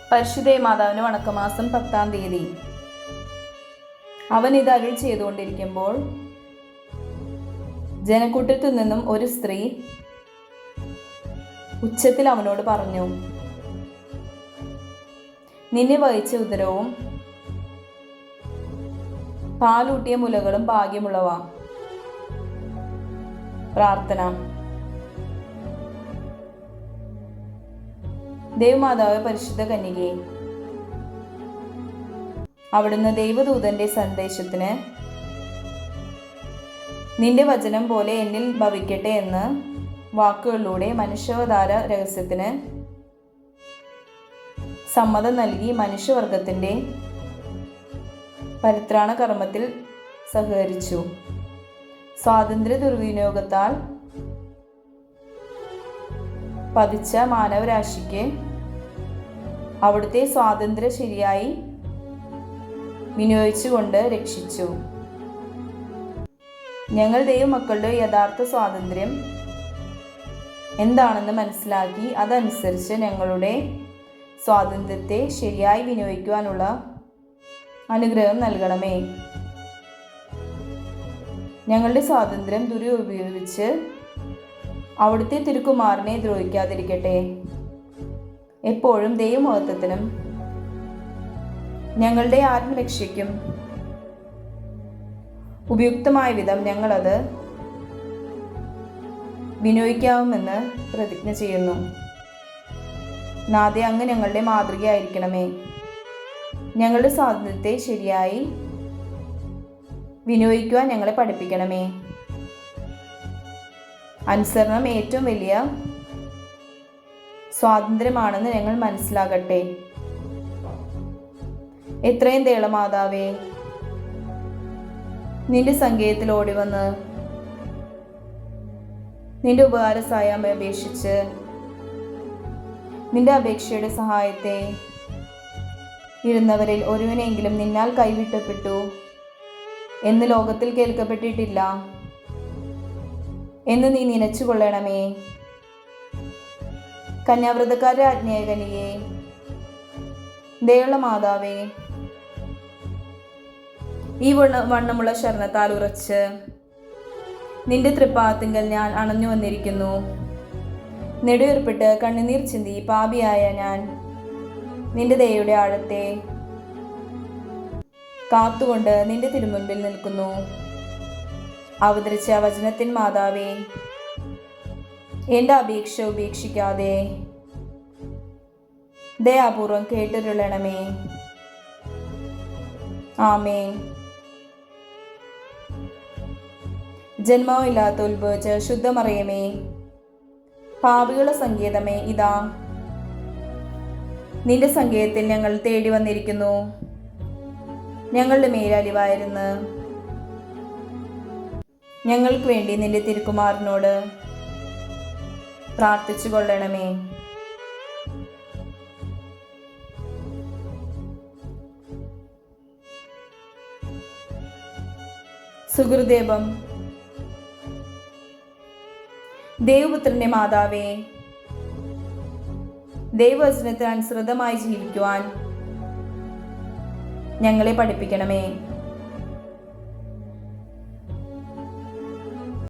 പരിശുദ്ധ മാതാവിന് വണക്കമാസം 10-ാം തീയതി. അവൻ ഇത് അരുൾ ചെയ്തുകൊണ്ടിരിക്കുമ്പോൾ ജനക്കൂട്ടത്തിൽ നിന്നും ഒരു സ്ത്രീ ഉച്ചത്തിൽ അവനോട് പറഞ്ഞു, നിന്നെ വഹിച്ച ഉദരവും പാലൂട്ടിയ മുലകളും ഭാഗ്യമുള്ളവ. പ്രാർത്ഥന. ദേവമാതാവ് പരിശുദ്ധ കന്യകേ, അവിടുന്ന് ദൈവദൂതന്റെ സന്ദേശത്തിന് നിന്റെ വചനം പോലെ എന്നിൽ ഭവിക്കട്ടെ എന്ന് വാക്കുകളിലൂടെ മനുഷ്യാവതാര രഹസ്യത്തിന് സമ്മതം നൽകി മനുഷ്യവർഗത്തിന്റെ പരിത്രാണ കർമ്മത്തിൽ സഹകരിച്ചു. സ്വാതന്ത്ര്യ ദുർവിനിയോഗത്താൽ പതിച്ച മാനവരാശിക്ക് അവിടുത്തെ സ്വാതന്ത്ര്യം ശരിയായി വിനിയോഗിച്ചുകൊണ്ട് രക്ഷിച്ചു. ഞങ്ങൾ ദൈവമക്കളുടെ യഥാർത്ഥ സ്വാതന്ത്ര്യം എന്താണെന്ന് മനസ്സിലാക്കി അതനുസരിച്ച് ഞങ്ങളുടെ സ്വാതന്ത്ര്യത്തെ ശരിയായി വിനിയോഗിക്കുവാനുള്ള അനുഗ്രഹം നൽകണമേ. ഞങ്ങളുടെ സ്വാതന്ത്ര്യം ദുരുപയോഗിച്ച് അവിടുത്തെ തിരുക്കുമാരനെ ദ്രോഹിക്കാതിരിക്കട്ടെ. എപ്പോഴും ദൈവമഹത്വത്തിനും ഞങ്ങളുടെ ആത്മരക്ഷയ്ക്കും ഉപയുക്തമായ വിധം ഞങ്ങളത് വിനിയോഗിക്കാമെന്ന് പ്രതിജ്ഞ ചെയ്യുന്നു. നാഥേ, അങ്ങ് ഞങ്ങളുടെ മാതൃകയായിരിക്കണമേ. ഞങ്ങളുടെ സ്വാതന്ത്ര്യത്തെ ശരിയായി വിനിയോഗിക്കുവാൻ ഞങ്ങളെ പഠിപ്പിക്കണമേ. അനുസരണം ഏറ്റവും വലിയ സ്വാതന്ത്ര്യമാണെന്ന് ഞങ്ങൾ മനസ്സിലാകട്ടെ. എത്രയും ദയാളമാതാവേ, നിന്റെ സങ്കേതത്തിൽ ഓടിവന്ന് നിന്റെ ഉപകാര സഹായം അപേക്ഷിച്ച് നിന്റെ അപേക്ഷയുടെ സഹായത്തെ ഇരുന്നവരിൽ ഒരുവനെങ്കിലും നിന്നാൽ കൈവിട്ടപ്പെട്ടു എന്ന് ലോകത്തിൽ കേൾക്കപ്പെട്ടിട്ടില്ല എന്ന് നീ നനച്ചുകൊള്ളണമേ. കന്യാവ്രതക്കാരുടെ ആജ്ഞായകനിയെ, ദയുള്ള മാതാവേ, ഈ വണ്ണമുള്ള ശരണത്താൽ ഉറച്ച് നിന്റെ തൃപ്പാദത്തിങ്കൽ ഞാൻ അണഞ്ഞു വന്നിരിക്കുന്നു. നെടുവേർപ്പിട്ട് കണ്ണുനീർ ചിന്തി പാപിയായ ഞാൻ നിന്റെ ദയയുടെ ആഴത്തെ കാത്തുകൊണ്ട് നിന്റെ തിരുമുൻപിൽ നിൽക്കുന്നു. അവതരിച്ച വചനത്തിൻ മാതാവേ, എൻ്റെ അപേക്ഷ ഉപേക്ഷിക്കാതെ ദയാപൂർവം കേട്ടരുളണമേ. ആമേൻ. ജന്മമില്ലാത്ത ഉത്ഭവിച്ച ശുദ്ധമറിയമേ, പാപികളുടെ സങ്കേതമേ, ഇതാ നിന്റെ സങ്കേതത്തിൽ ഞങ്ങൾ തേടി വന്നിരിക്കുന്നു. ഞങ്ങളുടെ മേലലിവായിരുന്നു ഞങ്ങൾക്ക് വേണ്ടി നിന്റെ തിരുക്കുമാരനോട് പ്രാർത്ഥിച്ചു കൊള്ളണമേ. സുഹൃദേവം. ദേവപുത്രന്റെ മാതാവേ, ദൈവവചനത്തിന് അനുസൃതമായി ജീവിക്കുവാൻ ഞങ്ങളെ പഠിപ്പിക്കണമേ.